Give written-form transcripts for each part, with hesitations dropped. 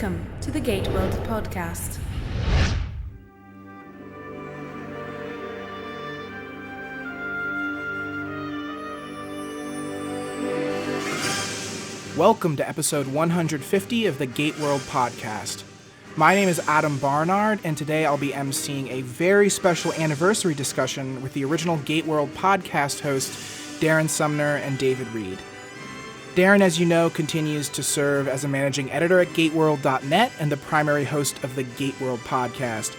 Welcome to the GateWorld podcast. Welcome to episode 150 of the GateWorld podcast. My name is Adam Barnard, and today I'll be emceeing a very special anniversary discussion with the original GateWorld podcast hosts Darren Sumner and David Reed. Darren, as you know, continues to serve as a managing editor at GateWorld.net and the primary host of the GateWorld podcast.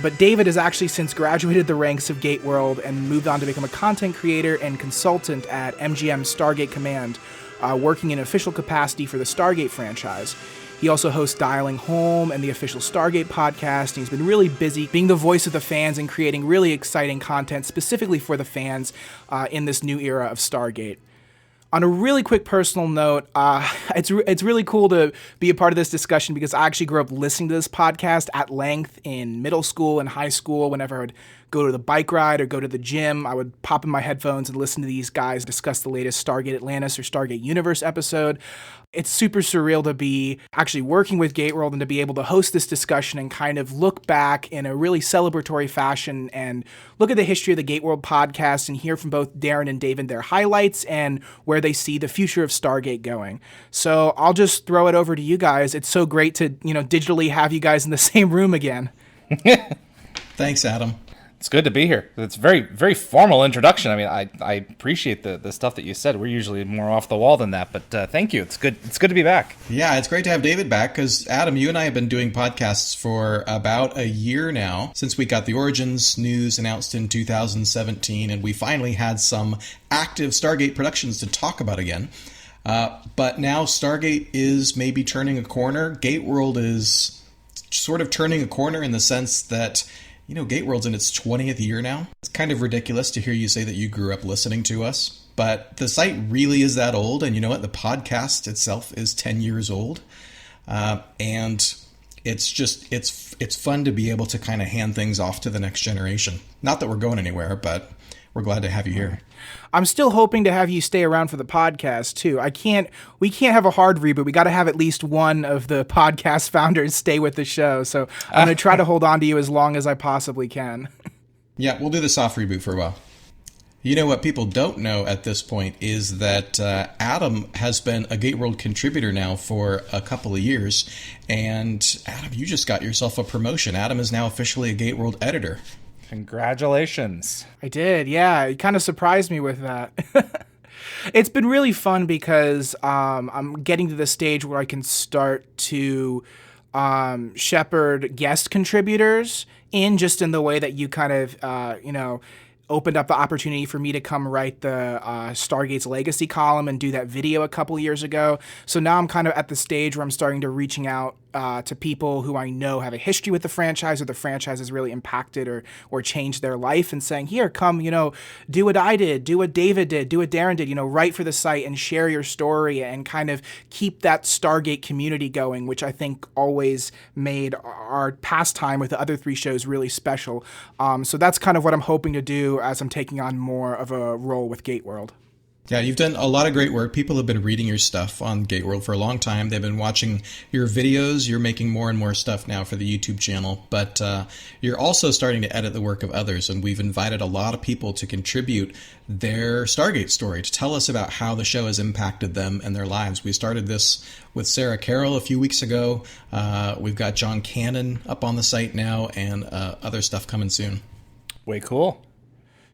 But David has actually since graduated the ranks of GateWorld and moved on to become a content creator and consultant at MGM Stargate Command, working in official capacity for the Stargate franchise. He also hosts Dialing Home and the official Stargate podcast, and he's been really busy being the voice of the fans and creating really exciting content specifically for the fans in this new era of Stargate. On a really quick personal note, it's really cool to be a part of this discussion because I actually grew up listening to this podcast at length in middle school and high school. Whenever I would go to the bike ride or go to the gym, I would pop in my headphones and listen to these guys discuss the latest Stargate Atlantis or Stargate Universe episode. It's super surreal to be actually working with GateWorld and to be able to host this discussion and kind of look back in a really celebratory fashion and look at the history of the GateWorld podcast and hear from both Darren and David their highlights and where they see the future of Stargate going. So I'll just throw it over to you guys. It's so great to, digitally have you guys in the same room again. Thanks, Adam. It's good to be here. It's a very, very formal introduction. I mean, I appreciate the stuff that you said. We're usually more off the wall than that, but thank you. It's good to be back. Yeah, it's great to have David back because, Adam, you and I have been doing podcasts for about a year now since we got the Origins news announced in 2017, and we finally had some active Stargate productions to talk about again. But now Stargate is maybe turning a corner. GateWorld is sort of turning a corner in the sense that GateWorld's in its 20th year now. It's kind of ridiculous to hear you say that you grew up listening to us, but the site really is that old, and you know what? The podcast itself is 10 years old, and it's fun to be able to kind of hand things off to the next generation. Not that we're going anywhere, but we're glad to have you here. I'm still hoping to have you stay around for the podcast too. We can't have a hard reboot. We got to have at least one of the podcast founders stay with the show. So I'm going to try to hold on to you as long as I possibly can. Yeah, we'll do the soft reboot for a while. You know what people don't know at this point is that Adam has been a GateWorld contributor now for a couple of years. And Adam, you just got yourself a promotion. Adam is now officially a GateWorld editor. Congratulations. I did, yeah. It kind of surprised me with that. It's been really fun because I'm getting to the stage where I can start to shepherd guest contributors in the way that you kind of, opened up the opportunity for me to come write the Stargate's Legacy column and do that video a couple years ago. So now I'm kind of at the stage where I'm starting to reaching out to people who I know have a history with the franchise or the franchise has really impacted or changed their life and saying, here, come, do what I did, do what David did, do what Darren did, write for the site and share your story and kind of keep that Stargate community going, which I think always made our pastime with the other three shows really special. So that's kind of what I'm hoping to do as I'm taking on more of a role with GateWorld. Yeah, you've done a lot of great work. People have been reading your stuff on GateWorld for a long time. They've been watching your videos. You're making more and more stuff now for the YouTube channel. But you're also starting to edit the work of others. And we've invited a lot of people to contribute their Stargate story, to tell us about how the show has impacted them and their lives. We started this with Sarah Carroll a few weeks ago. We've got John Cannon up on the site now and other stuff coming soon. Way cool.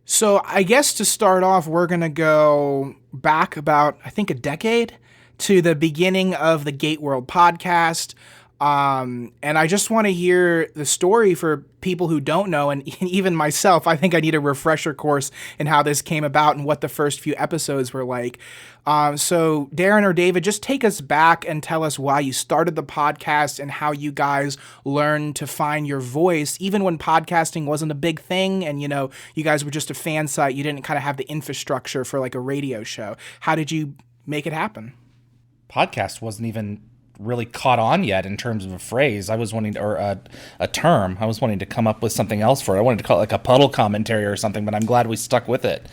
So I guess to start off, we're going to go back about, I think, a decade to the beginning of the GateWorld podcast. And I just want to hear the story for people who don't know, and even myself. I think I need a refresher course in how this came about and what the first few episodes were like. So Darren or David, just take us back and tell us why you started the podcast and how you guys learned to find your voice, even when podcasting wasn't a big thing and, you guys were just a fan site. You didn't kind of have the infrastructure for like a radio show. How did you make it happen? Podcast wasn't even really caught on yet in terms of a phrase. I was wanting to, or a term. I was wanting to come up with something else for it. I wanted to call it like a puddle commentary or something, but I'm glad we stuck with it.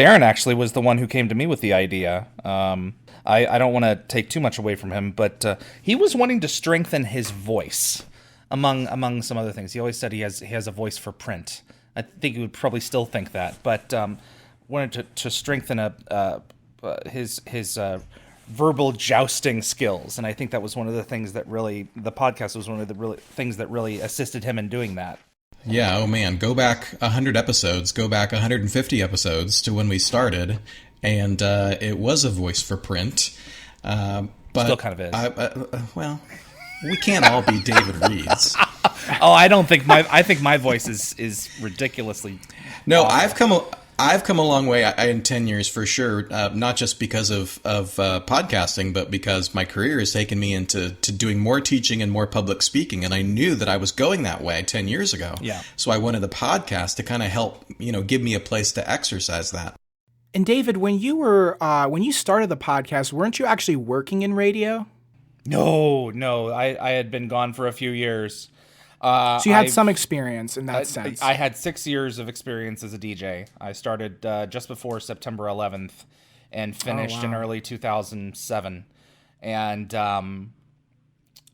Darren actually was the one who came to me with the idea. I don't want to take too much away from him, but he was wanting to strengthen his voice among some other things. He always said he has a voice for print. I think he would probably still think that, but wanted to strengthen his verbal jousting skills, and I think that was one of the things that the podcast was one of the things that really assisted him in doing that. Yeah, oh man, go back 100 episodes, go back 150 episodes to when we started, and it was a voice for print. But still kind of is. Well, we can't all be David Reeds. Oh, I think my voice is ridiculously. No, I've come a long way in 10 years for sure, not just because of podcasting, but because my career has taken me into doing more teaching and more public speaking. And I knew that I was going that way 10 years ago. Yeah. So I wanted the podcast to kind of help, give me a place to exercise that. And David, when you started the podcast, weren't you actually working in radio? No, I had been gone for a few years. So you had some experience in that sense. I had 6 years of experience as a DJ. I started just before September 11th and finished in early 2007. And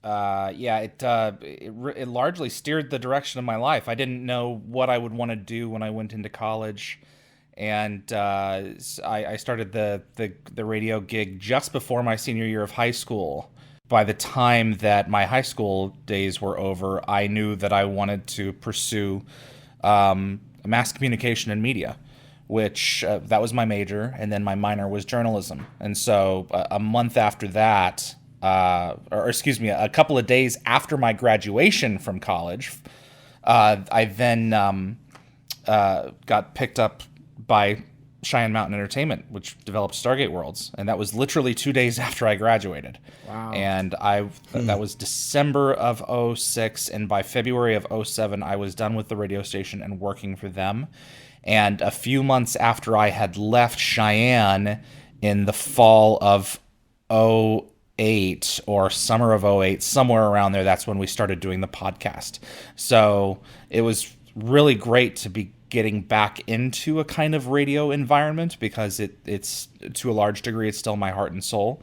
it largely steered the direction of my life. I didn't know what I would want to do when I went into college. And I started the radio gig just before my senior year of high school. By the time that my high school days were over, I knew that I wanted to pursue mass communication and media, which that was my major, and then my minor was journalism. And so a month after that, a couple of days after my graduation from college, I then got picked up by Cheyenne Mountain Entertainment, which developed Stargate Worlds, and that was literally 2 days after I graduated. Wow. And that was December of 06, and by February of 07, I was done with the radio station and working for them. And a few months after I had left Cheyenne in the fall of 08 or summer of 08, somewhere around there, that's when we started doing the podcast. So it was really great to be getting back into a kind of radio environment, because it's to a large degree, it's still my heart and soul.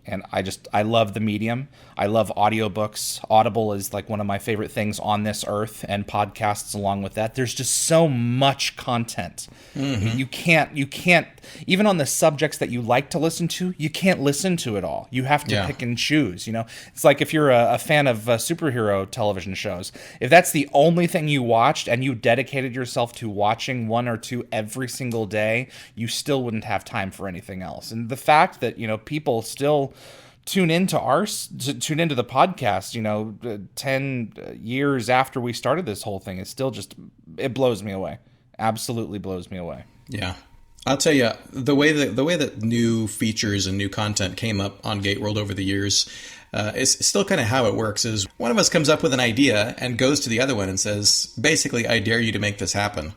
And I love the medium. I love audiobooks. Audible is like one of my favorite things on this earth, and podcasts along with that. There's just so much content. Mm-hmm. You can't, even on the subjects that you like to listen to, you can't listen to it all. You have to pick and choose, It's like if you're a fan of superhero television shows, if that's the only thing you watched and you dedicated yourself to watching one or two every single day, you still wouldn't have time for anything else. And the fact that, people still tune into the podcast, 10 years after we started this whole thing, is still it blows me away. Absolutely blows me away. Yeah. I'll tell you, the way that new features and new content came up on GateWorld over the years is still kind of how it works. Is one of us comes up with an idea and goes to the other one and says, basically, I dare you to make this happen.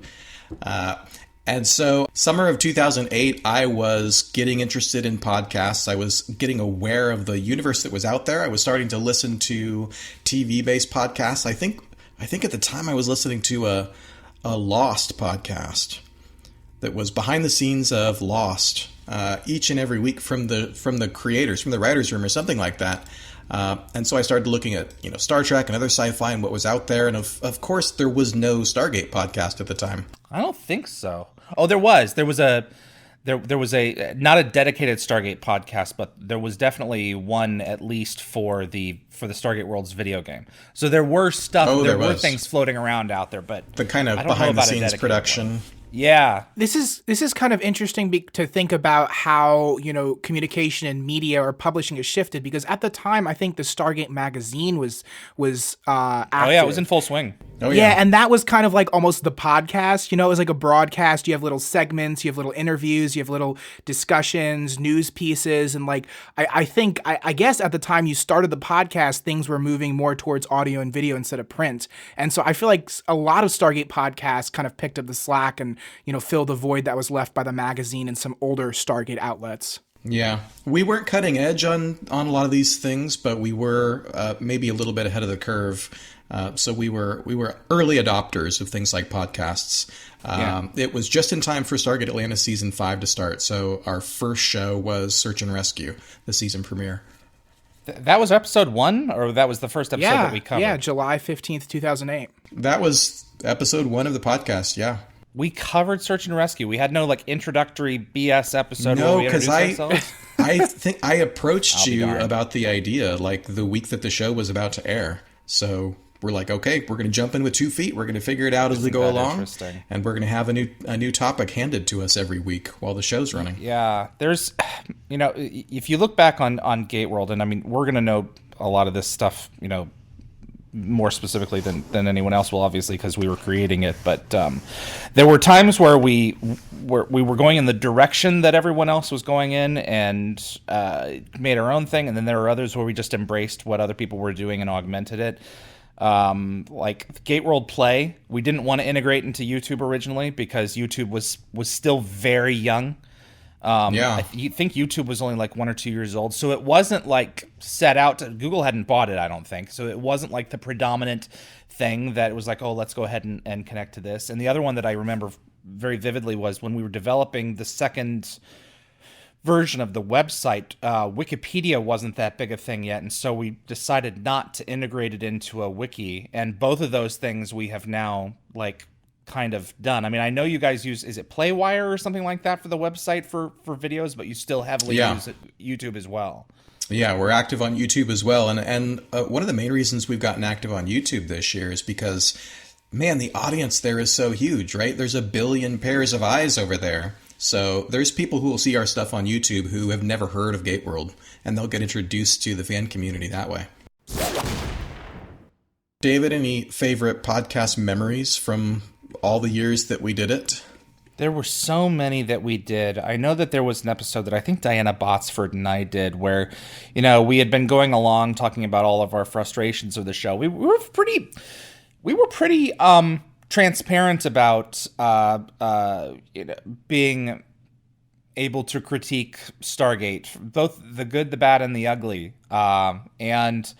And so summer of 2008, I was getting interested in podcasts. I was getting aware of the universe that was out there. I was starting to listen to TV-based podcasts. I think at the time I was listening to a Lost podcast that was behind the scenes of Lost, each and every week from the creators, from the writers' room or something like that. And so I started looking at Star Trek and other sci-fi and what was out there. And of course, there was no Stargate podcast at the time. I don't think so. Oh, there was a not a dedicated Stargate podcast, but there was definitely one, at least for the Stargate Worlds video game. So there were there were things floating around out there, but the kind of behind the scenes production. One. Yeah. This is kind of interesting to think about how, communication and media or publishing has shifted, because at the time, I think the Stargate magazine was active. Oh, yeah, it was in full swing. Oh, yeah. And that was kind of like almost the podcast, it was like a broadcast. You have little segments, you have little interviews, you have little discussions, news pieces. And like, I guess at the time you started the podcast, things were moving more towards audio and video instead of print. And so I feel like a lot of Stargate podcasts kind of picked up the slack and, filled the void that was left by the magazine and some older Stargate outlets. Yeah, we weren't cutting edge on a lot of these things, but we were maybe a little bit ahead of the curve. So we were early adopters of things like podcasts. It was just in time for Stargate Atlantis season 5 to start. So our first show was Search and Rescue, the season premiere. That was episode 1, or that was the first episode that we covered? Yeah, July 15th, 2008. That was episode 1 of the podcast. Yeah. We covered Search and Rescue. We had no introductory BS episode where we introduced ourselves. I think I approached you about the idea the week that the show was about to air. So we're like, okay, we're going to jump in with 2 feet. We're going to figure it out as we go along, and we're going to have a new topic handed to us every week while the show's running. Yeah, there's, if you look back on GateWorld, and I mean, we're going to know a lot of this stuff, more specifically than anyone else will, obviously, because we were creating it. But there were times where we were going in the direction that everyone else was going in and made our own thing, and then there were others where we just embraced what other people were doing and augmented it. Like GateWorld Play, we didn't want to integrate into YouTube originally because YouTube was still very young. I think YouTube was only 1 or 2 years old, so it wasn't set out to, Google hadn't bought it, I don't think, so it wasn't the predominant thing that it was oh, let's go ahead and connect to this. And the other one that I remember very vividly was when we were developing the second version of the website, Wikipedia wasn't that big a thing yet, and so we decided not to integrate it into a wiki, and both of those things we have now kind of done. I mean, I know you guys use, is it Playwire or something like that for the website for videos, but you still heavily use YouTube as well. Yeah, we're active on YouTube as well, and one of the main reasons we've gotten active on YouTube this year is because, man, the audience there is so huge, right? There's 1 billion pairs of eyes over there. So there's people who will see our stuff on YouTube who have never heard of GateWorld, and they'll get introduced to the fan community that way. David, any favorite podcast memories from all the years that we did it? There were so many that we did. I know that there was an episode that I think Diana Botsford and I did where, we had been going along talking about all of our frustrations of the show. We were pretty transparent about being able to critique Stargate, both the good, the bad, and the ugly. And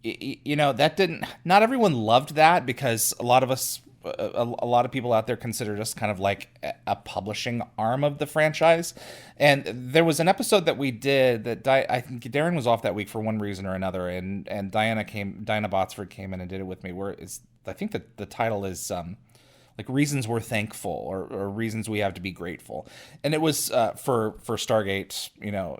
that didn't. Not everyone loved that because a lot of us. A lot of people out there considered us kind of like a publishing arm of the franchise. And there was an episode that we did that I think Darren was off that week for one reason or another. And Diana Botsford came in and did it with me. I think that the title is Reasons We're Thankful or Reasons We Have to Be Grateful. And it was for Stargate,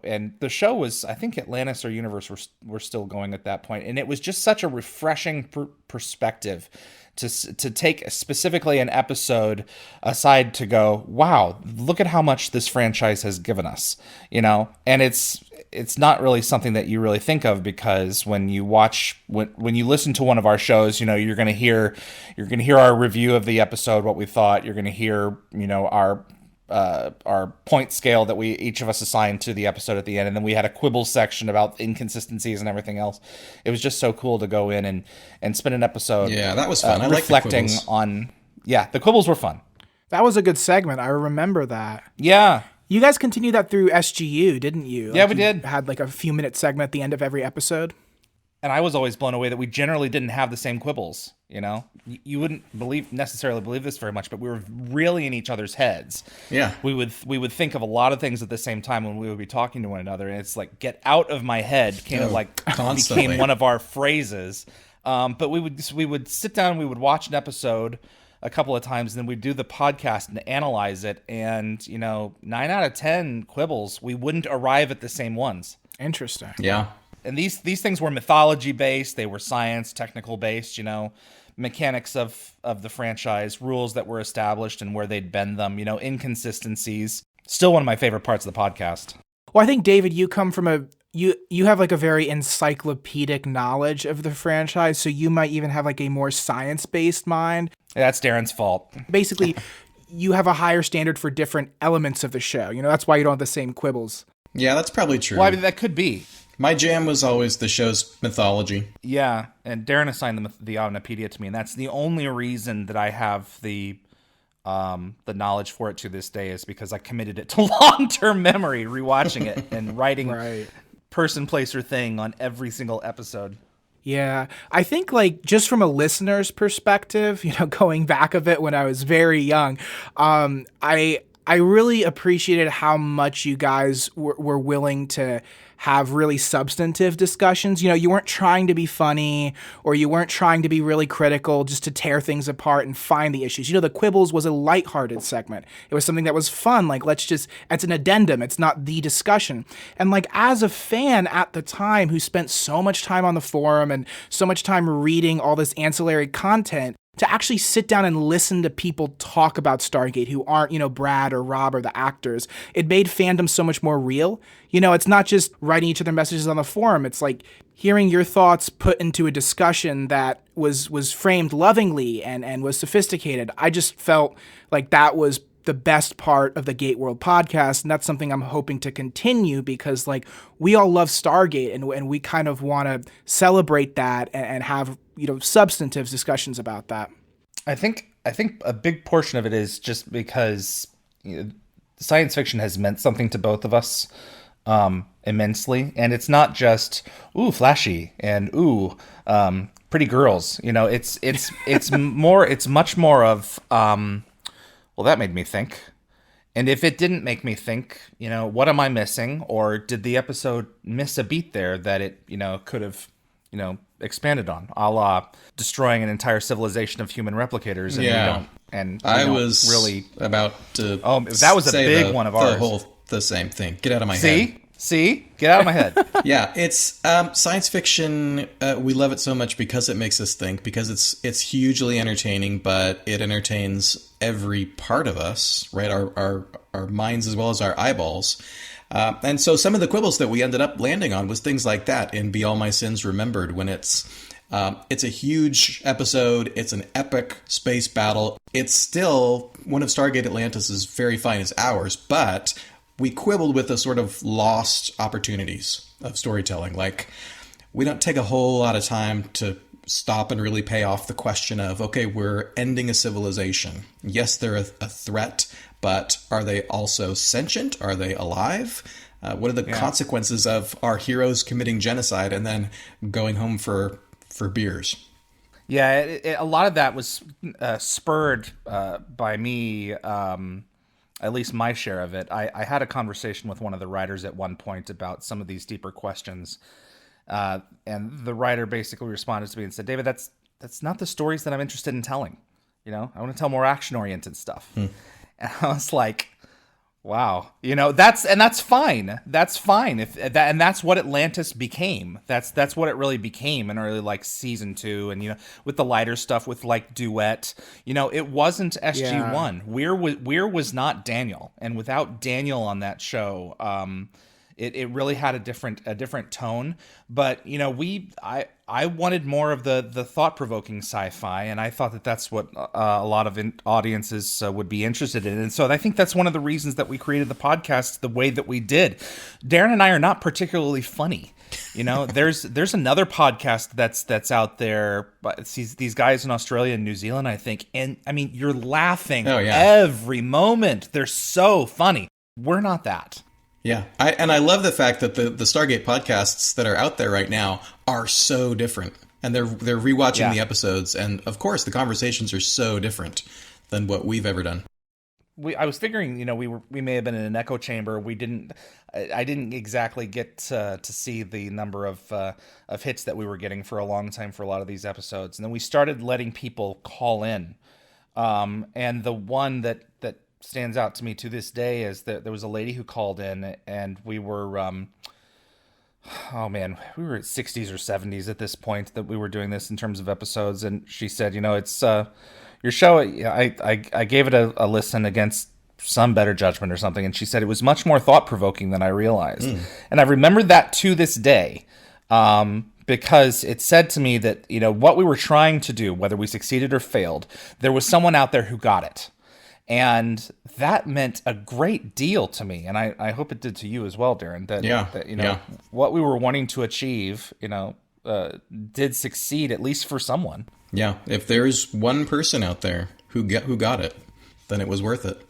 and the show was, I think Atlantis or Universe were still going at that point. And it was just such a refreshing perspective to take specifically an episode aside to go, wow, look at how much this franchise has given us, and it's not really something that you really think of because when you listen to one of our shows, you're going to hear our review of the episode, what we thought, you're going to hear, our point scale that we each of us assigned to the episode at the end, and then we had a quibble section about inconsistencies and everything else. It was just so cool to go in and spend an episode. Yeah, that was fun. I reflecting on. Yeah, the quibbles were fun. That was a good segment. I remember that. Yeah. You guys continued that through SGU, didn't you? Yeah, we did. Had a few minute segment at the end of every episode. And I was always blown away that we generally didn't have the same quibbles. You wouldn't necessarily believe this very much, but we were really in each other's heads. Yeah, we would think of a lot of things at the same time when we would be talking to one another, and it's get out of my head constantly became one of our phrases. But we would sit down, we would watch an episode a couple of times, and then we'd do the podcast and analyze it. And 9 out of 10 quibbles, we wouldn't arrive at the same ones. Interesting. Yeah. And these things were mythology based, they were science, technical based, mechanics of the franchise, rules that were established and where they'd bend them, inconsistencies. Still one of my favorite parts of the podcast. Well, I think, David, you come from you have a very encyclopedic knowledge of the franchise, so you might even have a more science-based mind. That's Darren's fault. Basically, you have a higher standard for different elements of the show. That's why you don't have the same quibbles. Yeah, that's probably true. Well, I mean, that could be. My jam was always the show's mythology. Yeah, and Darren assigned the Omnipedia to me, and that's the only reason that I have the the knowledge for it to this day is because I committed it to long-term memory, rewatching it and writing Right. person, place, or thing on every single episode. Yeah, I think like just from a listener's perspective, going back of it when I was very young, I really appreciated how much you guys were willing to have really substantive discussions. You weren't trying to be funny, or you weren't trying to be really critical just to tear things apart and find the issues. The Quibbles was a lighthearted segment. It was something that was fun. Like, it's an addendum. It's not the discussion. And like, as a fan at the time who spent so much time on the forum and so much time reading all this ancillary content, to actually sit down and listen to people talk about Stargate who aren't, Brad or Rob or the actors, it made fandom so much more real. It's not just writing each other messages on the forum. It's like hearing your thoughts put into a discussion that was framed lovingly and was sophisticated. I just felt like that was the best part of the GateWorld podcast, and that's something I'm hoping to continue because, like, we all love Stargate, and we kind of want to celebrate that and have substantive discussions about that. I think a big portion of it is just because science fiction has meant something to both of us immensely, and it's not just flashy and pretty girls. It's much more of well, that made me think. And if it didn't make me think, what am I missing? Or did the episode miss a beat there that it, could have, expanded on? A la destroying an entire civilization of human replicators. And I was really about to. Oh, that was a big one of ours. The same thing. Get out of my head. See? Get out of my head. Yeah, it's science fiction. We love it so much because it makes us think, because it's hugely entertaining, but it entertains every part of us, right? Our minds as well as our eyeballs. And so some of the quibbles that we ended up landing on was things like that in Be All My Sins Remembered, when it's a huge episode. It's an epic space battle. It's still one of Stargate Atlantis' very finest hours, but we quibbled with the sort of lost opportunities of storytelling. Like, we don't take a whole lot of time to stop and really pay off the question of, okay, we're ending a civilization. Yes, they're a threat, but are they also sentient? Are they alive? What are the consequences of our heroes committing genocide and then going home for beers? Yeah, a lot of that was spurred by me. At least my share of it. I had a conversation with one of the writers at one point about some of these deeper questions. And the writer basically responded to me and said, David, that's not the stories that I'm interested in telling. I want to tell more action-oriented stuff. And I was like, wow, that's fine. That's fine. And that's what Atlantis became. That's what it really became in early, like, season 2. And, with the lighter stuff with, like, Duet, it wasn't SG-1. Yeah. Weir was not Daniel. And without Daniel on that show, it really had a different tone. But I wanted more of the thought-provoking sci-fi, and I thought that's what a lot of audiences would be interested in. And so I think that's one of the reasons that we created the podcast the way that we did. Darren and I are not particularly funny. There's another podcast that's out there, but it's these guys in Australia and New Zealand, I think, and I mean, you're laughing every moment. They're so funny. We're not that. Yeah, I love the fact that the Stargate podcasts that are out there right now are so different, and they're rewatching the episodes, and of course the conversations are so different than what we've ever done. I was figuring, we may have been in an echo chamber. I didn't exactly get to see the number of hits that we were getting for a long time for a lot of these episodes, and then we started letting people call in, and the one that stands out to me to this day is that there was a lady who called in, and we were we were at 60s or 70s at this point that we were doing this in terms of episodes, and she said, it's your show, I gave it a listen against some better judgment or something, and she said it was much more thought-provoking than I realized. And I remembered that to this day, because it said to me that what we were trying to do, whether we succeeded or failed, there was someone out there who got it. And that meant a great deal to me, and I hope it did to you as well, Darren. That what we were wanting to achieve, did succeed, at least for someone. Yeah, if there's one person out there who got it, then it was worth it.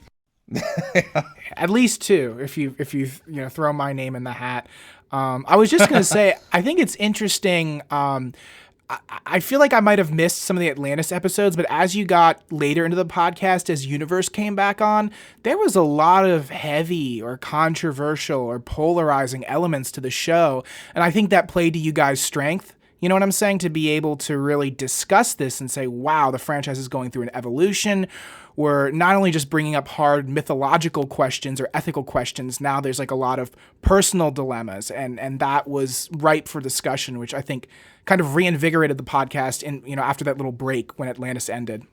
At least two, if you throw my name in the hat. I was just going to say, I think it's interesting. I feel like I might have missed some of the Atlantis episodes, but as you got later into the podcast, as Universe came back on, there was a lot of heavy or controversial or polarizing elements to the show. And I think that played to you guys' strength. You know what I'm saying? To be able to really discuss this and say, wow, the franchise is going through an evolution. We're not only just bringing up hard mythological questions or ethical questions. Now there's like a lot of personal dilemmas, and that was ripe for discussion, which I think kind of reinvigorated the podcast after that little break when Atlantis ended.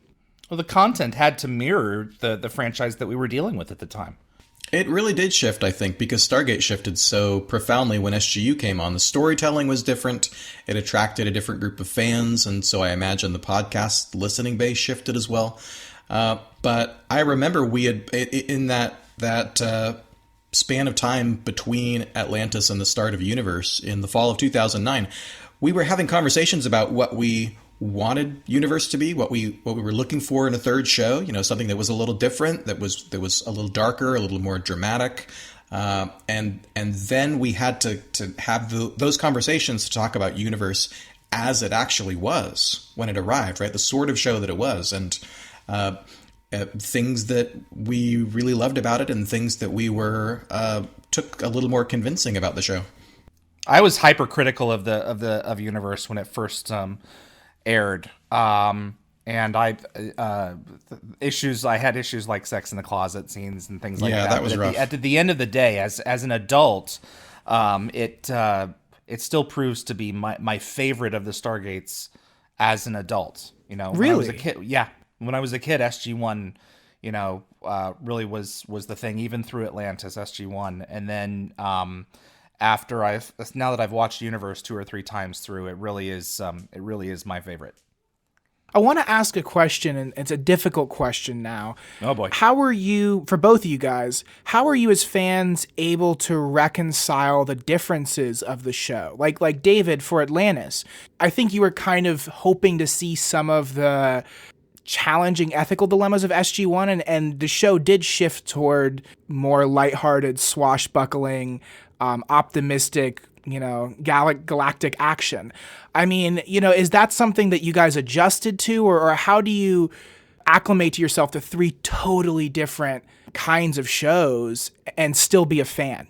Well, the content had to mirror the franchise that we were dealing with at the time. It really did shift, I think, because Stargate shifted so profoundly when SGU came on. The storytelling was different. It attracted a different group of fans, and so I imagine the podcast listening base shifted as well. But I remember we had, in that span of time between Atlantis and the start of Universe in the fall of 2009, we were having conversations about what we wanted Universe to be, what we were looking for in a third show, something that was a little different, that was a little darker, a little more dramatic. And then we had to have those conversations to talk about Universe as it actually was when it arrived, right? The sort of show that it was, and things that we really loved about it, and things that we took a little more convincing about the show. I was hypercritical of Universe when it first aired, and I had issues like sex in the closet scenes and things like that. Yeah, that was rough. At the end of the day, as an adult, it still proves to be my favorite of the Stargates as an adult. Really? When I was a kid, yeah. When I was a kid, SG-1, really was the thing, even through Atlantis, SG-1. And then now that I've watched Universe 2 or 3 times through, it really is my favorite. I want to ask a question, and it's a difficult question now. Oh boy. How are you, for both of you guys, how are you as fans able to reconcile the differences of the show? Like David, for Atlantis, I think you were kind of hoping to see some of the challenging ethical dilemmas of SG-1, and the show did shift toward more lighthearted, swashbuckling, optimistic, galactic action. I mean, is that something that you guys adjusted to, or how do you acclimate to yourself to 3 totally different kinds of shows and still be a fan,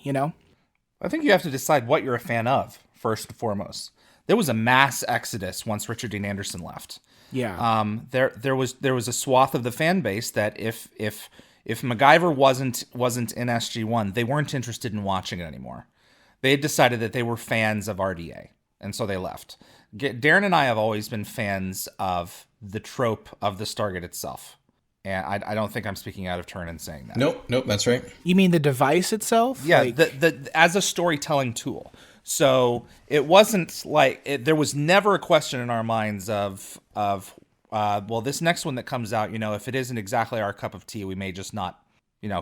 I think you have to decide what you're a fan of, first and foremost. There was a mass exodus once Richard Dean Anderson left. Yeah. There was a swath of the fan base that if MacGyver wasn't in SG-1, they weren't interested in watching it anymore. They had decided that they were fans of RDA, and so they left. Darren and I have always been fans of the trope of the Stargate itself. And I don't think I'm speaking out of turn in saying that. Nope, that's right. You mean the device itself? Yeah, as a storytelling tool. So it wasn't like there was never a question in our minds of well, this next one that comes out, if it isn't exactly our cup of tea, we may just not,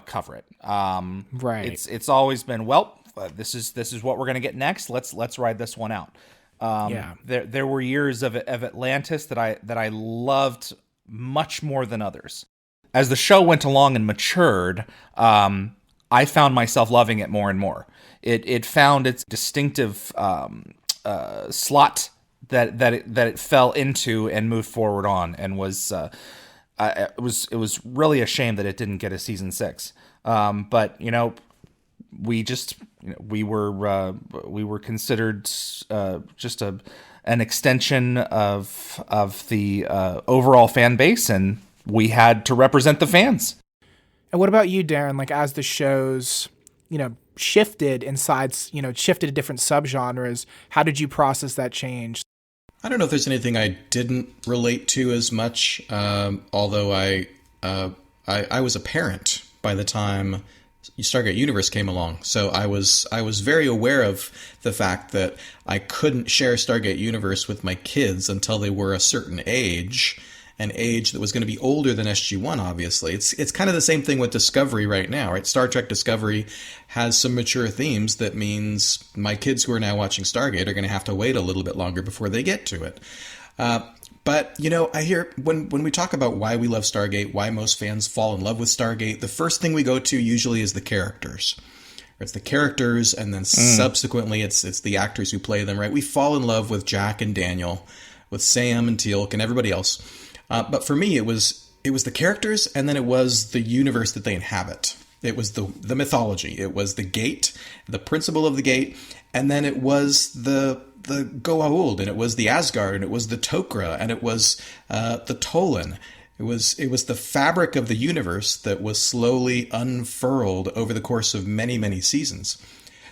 cover it. Right. It's always been, well, this is what we're gonna get next. Let's ride this one out. Yeah. There were years of Atlantis that I loved much more than others. As the show went along and matured, I found myself loving it more and more. It found its distinctive slot that it fell into and moved forward on, and it was really a shame that it didn't get a season 6. But we were considered just an extension of the overall fan base, and we had to represent the fans. And what about you, Darren? Like, as the shows, shifted inside, shifted to different subgenres, how did you process that change? I don't know if there's anything I didn't relate to as much, although I was a parent by the time Stargate Universe came along, so I was very aware of the fact that I couldn't share Stargate Universe with my kids until they were a certain age, an age that was going to be older than SG-1, obviously. It's kind of the same thing with Discovery right now, right? Star Trek Discovery has some mature themes that means my kids who are now watching Stargate are going to have to wait a little bit longer before they get to it. But, I hear when we talk about why we love Stargate, why most fans fall in love with Stargate, the first thing we go to usually is the characters. It's the characters, and then subsequently it's the actors who play them, right? We fall in love with Jack and Daniel, with Sam and Teal'c and everybody else. But for me, it was the characters, and then it was the universe that they inhabit. It was the mythology. It was the gate, the principle of the gate, and then it was the GateWorld, and it was the Asgard, and it was the Tok'ra, and it was the Tolan. It was the fabric of the universe that was slowly unfurled over the course of many, many seasons.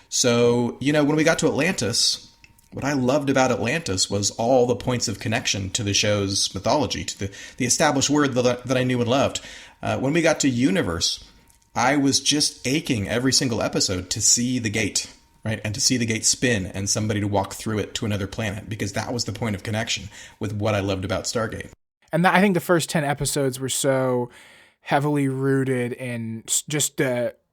So, when we got to Atlantis, what I loved about Atlantis was all the points of connection to the show's mythology, to the established world that I knew and loved. When we got to Universe, I was just aching every single episode to see the gate, right? And to see the gate spin and somebody to walk through it to another planet, because that was the point of connection with what I loved about Stargate. And I think the first 10 episodes were so heavily rooted in just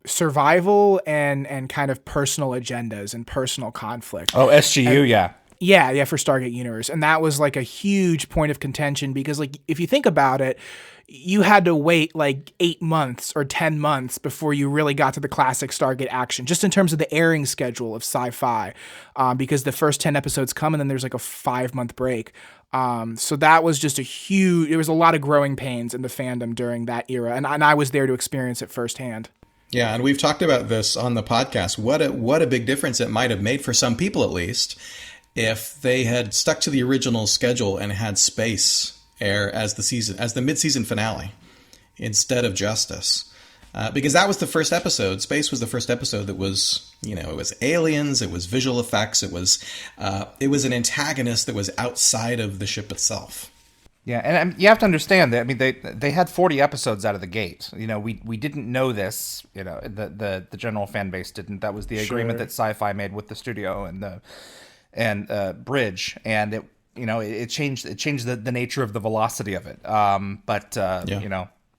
survival and kind of personal agendas and personal conflict. Oh, SGU, yeah. Yeah, for Stargate Universe. And that was like a huge point of contention because, like, if you think about it, you had to wait like 8 months or 10 months before you really got to the classic Stargate action, just in terms of the airing schedule of sci-fi, because the first 10 episodes come and then there's like a 5-month break. So that was just there was a lot of growing pains in the fandom during that era. And I was there to experience it firsthand. Yeah, and we've talked about this on the podcast. What a big difference it might have made for some people, at least, if they had stuck to the original schedule and had Space air as the mid-season finale instead of Justice, because that was the first episode. Space was the first episode that was, it was aliens, it was visual effects, it was an antagonist that was outside of the ship itself. Yeah, and you have to understand that. I mean, they had 40 episodes out of the gate. We didn't know this. The general fan base didn't. That was the agreement that Sci-Fi made with the studio and Bridge, and it changed the nature of the velocity of it.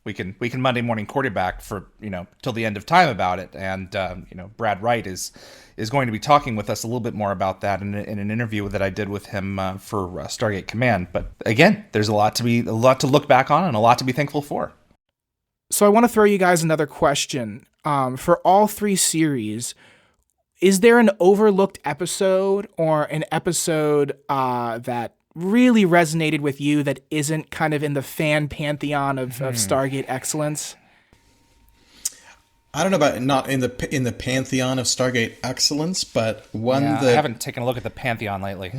We can Monday morning quarterback for till the end of time about it, and Brad Wright is going to be talking with us a little bit more about that in an interview that I did with him for Stargate Command. But again, there's a lot to look back on and a lot to be thankful for. So I want to throw you guys another question. For all 3 series, is there an overlooked episode or an episode that really resonated with you that isn't kind of in the fan pantheon of Stargate excellence? I don't know about not in the pantheon of Stargate excellence, but one that I haven't taken a look at the pantheon lately.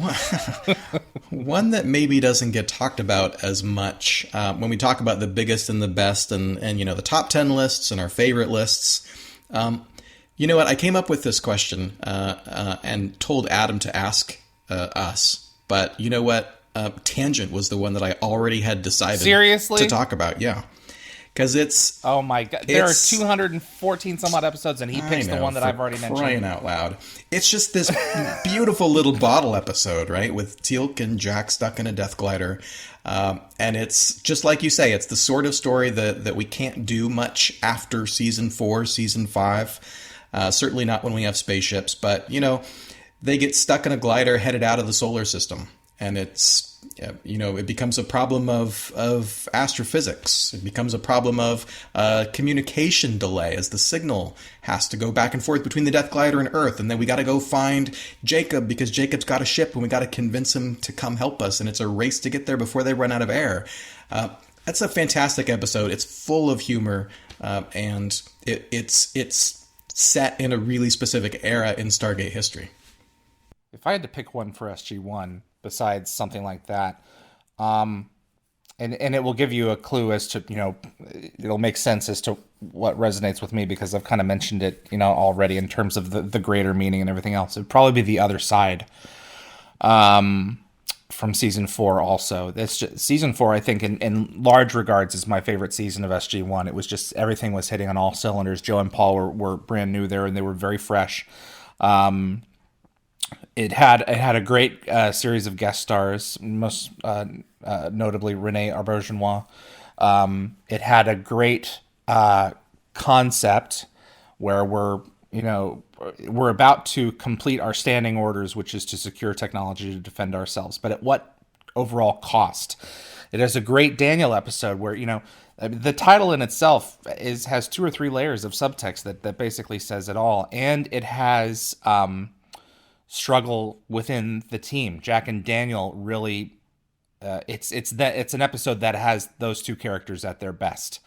One that maybe doesn't get talked about as much when we talk about the biggest and the best, and the top 10 lists and our favorite lists. You know what? I came up with this question and told Adam to ask us, but you know what? Tangent was the one that I already had decided Seriously? to talk about. Yeah. Because it's... Oh my God. There are 214 some odd episodes, and he picks the one that I've already mentioned. Crying out loud. It's just this beautiful little bottle episode, right? With Teal'c and Jack stuck in a death glider. And it's just like you say, it's the sort of story that we can't do much after season 4, season 5. Certainly not when we have spaceships. But, they get stuck in a glider headed out of the solar system. And it's, it becomes a problem of astrophysics. It becomes a problem of communication delay as the signal has to go back and forth between the Death Glider and Earth. And then we got to go find Jacob because Jacob's got a ship and we got to convince him to come help us. And it's a race to get there before they run out of air. That's a fantastic episode. It's full of humor and it's set in a really specific era in Stargate history. If I had to pick one for SG1 besides something like that, and it will give you a clue as to, it'll make sense as to what resonates with me because I've kind of mentioned it, already in terms of the greater meaning and everything else. It'd probably be The Other Side from season 4 also. Season 4, I think, in large regards, is my favorite season of SG1. It was just, everything was hitting on all cylinders. Joe and Paul were brand new there, and they were very fresh. It had a great series of guest stars, most notably Renee Auberjonois. It had a great concept where we're about to complete our standing orders, which is to secure technology to defend ourselves. But at what overall cost. It has a great Daniel episode where, the title in itself has 2 or 3 layers of subtext that basically says it all. And it has struggle within the team. Jack and Daniel really, it's an episode that has those 2 characters at their best.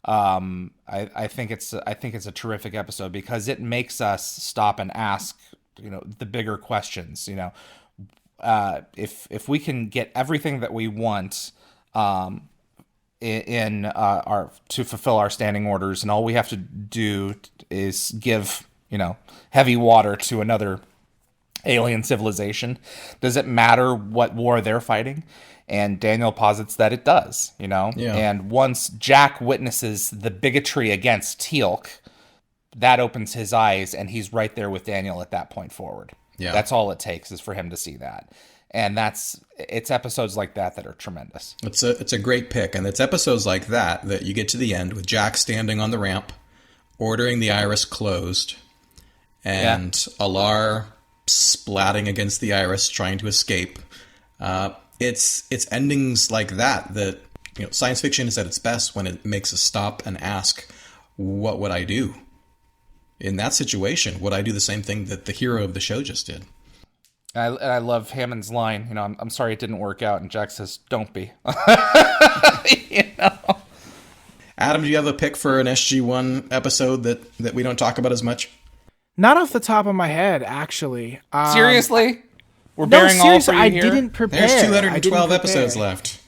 I think it's a terrific episode because it makes us stop and ask, the bigger questions. If we can get everything that we want, in our to fulfill our standing orders, and all we have to do is give heavy water to another alien civilization, does it matter what war they're fighting? And Daniel posits that it does, Yeah. And once Jack witnesses the bigotry against Teal'c, that opens his eyes, and he's right there with Daniel at that point forward. Yeah. That's all it takes is for him to see that. And it's episodes like that are tremendous. It's a great pick, and it's episodes like that you get to the end with Jack standing on the ramp, ordering the iris closed, and Alar splatting against the iris, trying to escape. It's endings like that science fiction is at its best when it makes us stop and ask, what would I do? In that situation, would I do the same thing that the hero of the show just did? I love Hammond's line, I'm sorry it didn't work out, and Jack says, don't be. Adam, do you have a pick for an SG-1 episode that we don't talk about as much? Not off the top of my head, actually. Seriously? We're bearing all for you I here? didn't prepare. There's 212 episodes left.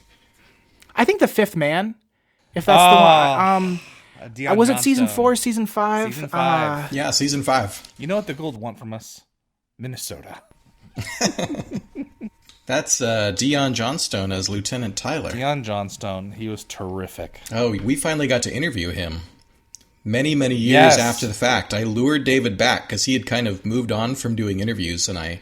I think The Fifth Man, if that's the one. Dion Was it season Johnstone. 4, season 5? Season 5. Yeah, season 5. You know what the Gould want from us? Minnesota. That's Dion Johnstone as Lieutenant Tyler. Dion Johnstone, he was terrific. Oh, we finally got to interview him. Many, many years after the fact. I lured David back because he had kind of moved on from doing interviews, and I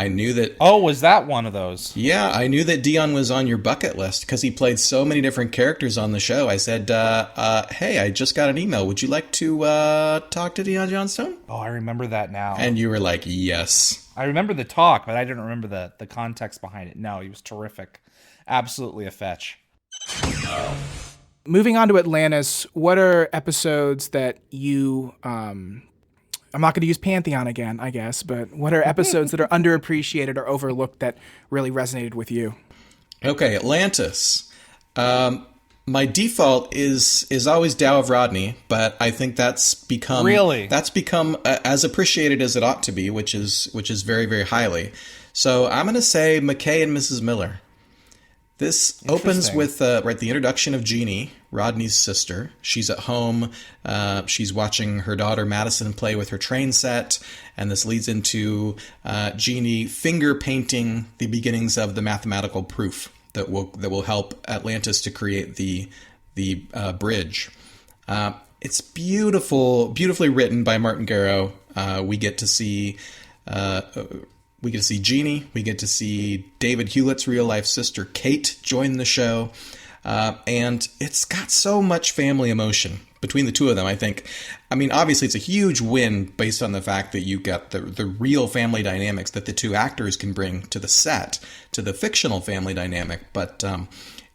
knew that... Oh, was that one of those? Yeah, I knew that Dion was on your bucket list because he played so many different characters on the show. I said, hey, I just got an email. Would you like to talk to Dion Johnstone? Oh, I remember that now. And you were like, yes. I remember the talk, but I didn't remember the context behind it. No, he was terrific. Absolutely a fetch. Moving on to Atlantis, what are episodes that you... I'm not going to use Pantheon again, I guess, but what are episodes that are underappreciated or overlooked that really resonated with you? Okay, Atlantis. My default is always Tao of Rodney, but I think that's become as appreciated as it ought to be, which is very, very highly. So I'm going to say McKay and Mrs. Miller. This opens with the introduction of Jeannie, Rodney's sister. She's at home. She's watching her daughter Madison play with her train set, and this leads into Jeannie finger painting the beginnings of the mathematical proof that will help Atlantis to create the bridge. It's beautifully written by Martin Garrow. We get to see Jeannie. We get to see David Hewlett's real-life sister, Kate, join the show. And it's got so much family emotion between the two of them, I think. I mean, obviously, it's a huge win based on the fact that you got the real family dynamics that the two actors can bring to the set, to the fictional family dynamic. But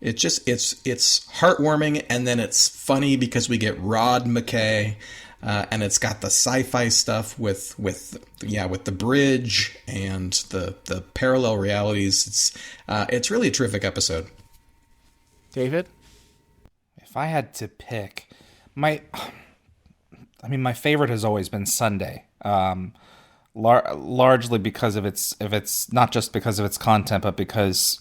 it's heartwarming, and then it's funny because we get Rod McKay. And it's got the sci-fi stuff with the bridge and the parallel realities. It's really a terrific episode. David? If I had to pick, my favorite has always been Sunday. Largely because of its not just because of its content, but because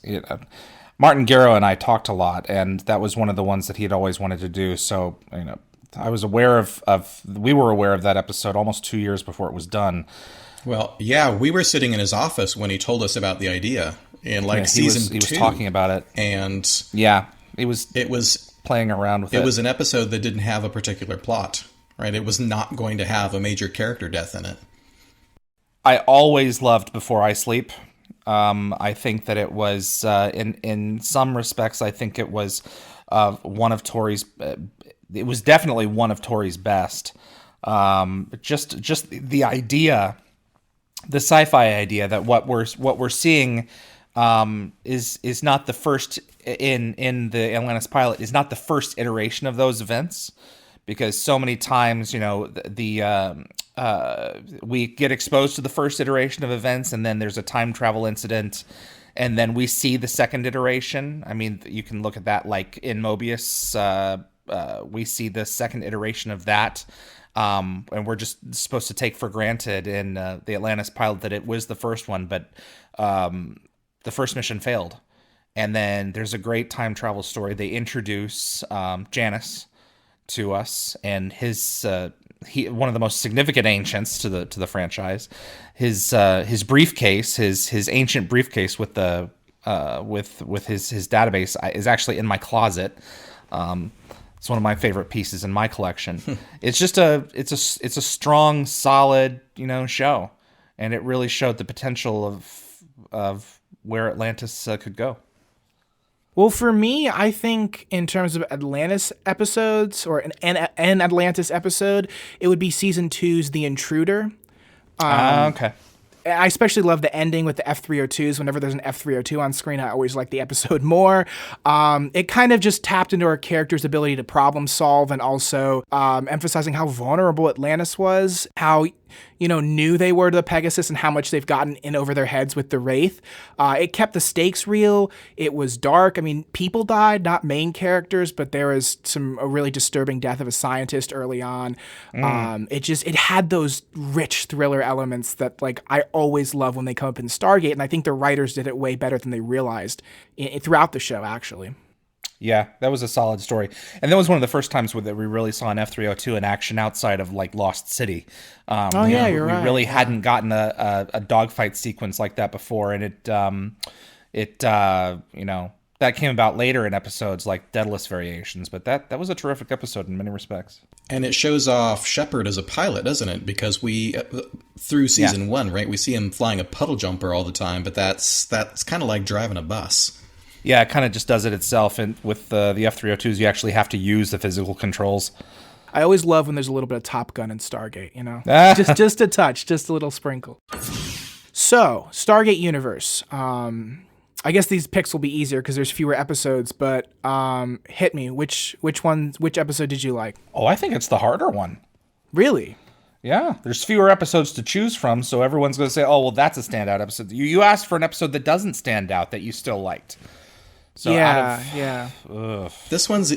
Martin Garrow and I talked a lot, and that was one of the ones that he had always wanted to do. So I was aware we were aware of that episode almost 2 years before it was done. Well, yeah, we were sitting in his office when he told us about the idea in season 2. He was talking about it. And yeah, it was playing around with it. It was an episode that didn't have a particular plot, right? It was not going to have a major character death in it. I always loved Before I Sleep. I think that it was, in some respects, I think it was one of Tori's... it was definitely one of Tori's best. Just the idea, the sci-fi idea that what we're seeing is not the first in the Atlantis pilot, is not the first iteration of those events, because so many times, we get exposed to the first iteration of events, and then there's a time travel incident, and then we see the second iteration. I mean, you can look at that like in Mobius. We see the second iteration of that. And we're just supposed to take for granted in the Atlantis pilot that it was the first one, but the first mission failed. And then there's a great time travel story. They introduce Janus to us, and his one of the most significant ancients to the franchise. His briefcase, his ancient briefcase with the with his database is actually in my closet. It's one of my favorite pieces in my collection. It's just it's a strong, solid, show, and it really showed the potential of where Atlantis could go. Well, for me, I think in terms of Atlantis episodes or an Atlantis episode, it would be season 2's The Intruder. Okay. I especially love the ending with the F-302s. Whenever there's an F-302 on screen, I always like the episode more. It kind of just tapped into our character's ability to problem solve, and also emphasizing how vulnerable Atlantis was, how new they were to the Pegasus, and how much they've gotten in over their heads with the Wraith. It kept the stakes real. It was dark. I mean, people died, not main characters, but there was a really disturbing death of a scientist early on. It had those rich thriller elements that I always love when they come up in Stargate, and I think the writers did it way better than they realized throughout the show, actually. Yeah, that was a solid story. And that was one of the first times that we really saw an F-302 in action outside of Lost City. You're right. We really hadn't gotten a dogfight sequence like that before, and that came about later in episodes like Daedalus Variations, but that was a terrific episode in many respects. And it shows off Shepard as a pilot, doesn't it? Because we, through season 1, right, we see him flying a puddle jumper all the time, but that's kind of like driving a bus. Yeah, it kind of just does it itself, and with the F-302s, you actually have to use the physical controls. I always love when there's a little bit of Top Gun in Stargate, just a touch, just a little sprinkle. So, Stargate Universe. I guess these picks will be easier because there's fewer episodes, but hit me. Which episode did you like? Oh, I think it's the harder one. Really? Yeah, there's fewer episodes to choose from, so everyone's going to say, oh, well, that's a standout episode. You asked for an episode that doesn't stand out that you still liked. So yeah. This one's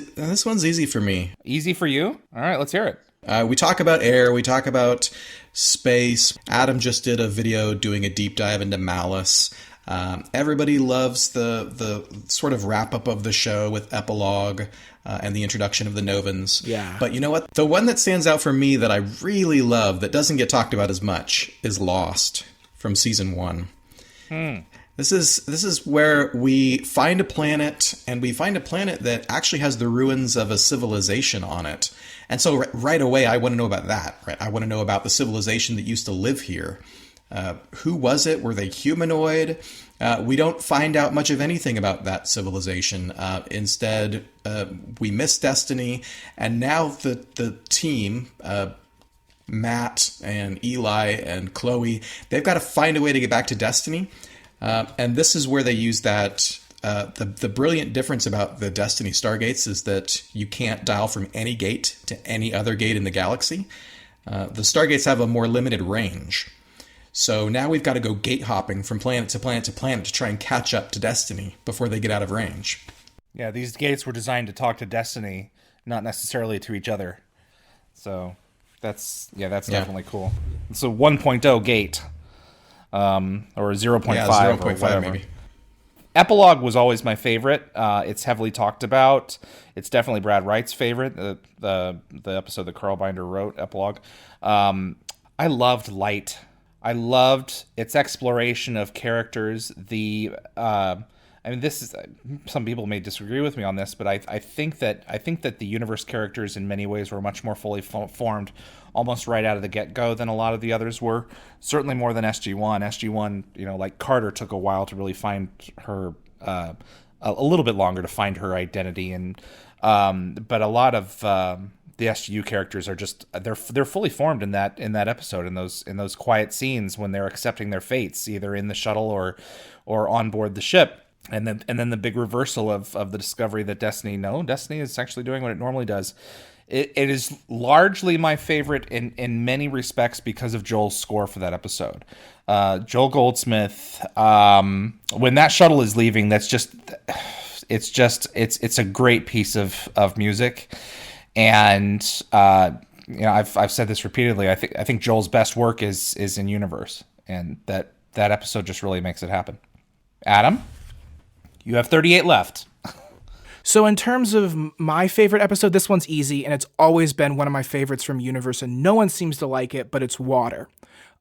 easy for me. Easy for you? All right, let's hear it. We talk about air. We talk about space. Adam just did a video doing a deep dive into Malice. Everybody loves the sort of wrap up of the show with epilogue and the introduction of the Novans. Yeah. But you know what? The one that stands out for me that I really love that doesn't get talked about as much is Lost from season 1. This is where we find a planet, and we find a planet that actually has the ruins of a civilization on it. And so right away, I want to know about that. Right? I want to know about the civilization that used to live here. Who was it? Were they humanoid? We don't find out much of anything about that civilization. Instead, we miss Destiny, and now the team, Matt and Eli and Chloe, they've got to find a way to get back to Destiny. And this is where they use that. The brilliant difference about the Destiny Stargates is that you can't dial from any gate to any other gate in the galaxy. The Stargates have a more limited range. So now we've got to go gate hopping from planet to planet to planet to try and catch up to Destiny before they get out of range. Yeah, these gates were designed to talk to Destiny, not necessarily to each other. So that's definitely cool. It's a 1.0 gate. Or 0.5 or whatever. Maybe. Epilogue was always my favorite. It's heavily talked about. It's definitely Brad Wright's favorite, the episode that Carl Binder wrote, Epilogue. I loved Light. I loved its exploration of characters. This is, some people may disagree with me on this, but I think that the universe characters in many ways were much more fully formed almost right out of the get-go than a lot of the others were. Certainly more than SG-1. SG-1, like Carter took a while to really find her, a little bit longer to find her identity, and but a lot of the the SGU characters are just they're fully formed in that episode, in those quiet scenes when they're accepting their fates, either in the shuttle or on board the ship. And then the big reversal of the discovery that Destiny is actually doing what it normally does. It is largely my favorite in many respects because of Joel's score for that episode. Joel Goldsmith, when that shuttle is leaving, it's a great piece of music. And I've said this repeatedly. I think Joel's best work is in universe, and that episode just really makes it happen. Adam, you have 38 left. So in terms of my favorite episode, this one's easy, and it's always been one of my favorites from Universe, and no one seems to like it, but it's Water.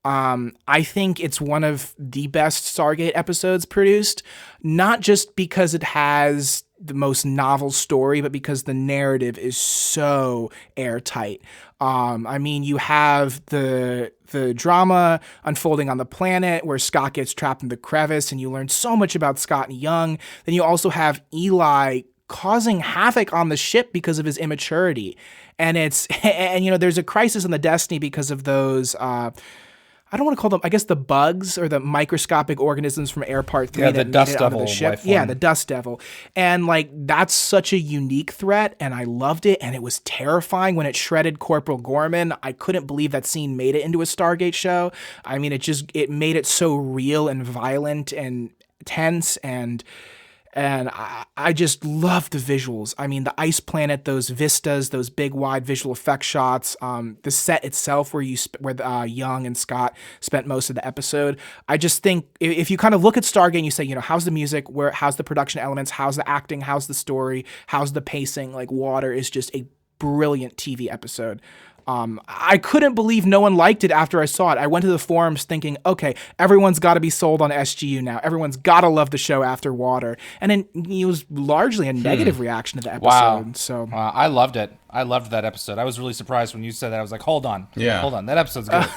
I think it's one of the best Stargate episodes produced, not just because it has the most novel story, but because the narrative is so airtight. I mean, you have the drama unfolding on the planet where Scott gets trapped in the crevice, and you learn so much about Scott and Young. Then you also have Eli causing havoc on the ship because of his immaturity. And there's a crisis in the Destiny because of those, I don't want to call them, I guess, the bugs or the microscopic organisms from Air Part 3 that the made Dust it onto Devil the ship. life Yeah, form. the Dust Devil. And that's such a unique threat, and I loved it, and it was terrifying when it shredded Corporal Gorman. I couldn't believe that scene made it into a Stargate show. I mean, it made it so real and violent and tense, and I just love the visuals. I mean, the ice planet, those vistas, those big wide visual effect shots, the set itself where Young and Scott spent most of the episode. I just think if you kind of look at Stargate and you say, how's the music, how's the production elements, how's the acting, how's the story, how's the pacing, Water is just a brilliant TV episode. I couldn't believe no one liked it after I saw it. I went to the forums thinking, okay, everyone's got to be sold on SGU now. Everyone's got to love the show after Water. And then it was largely a negative reaction to the episode. Wow. So I loved it. I loved that episode. I was really surprised when you said that. I was like, hold on. That episode's good.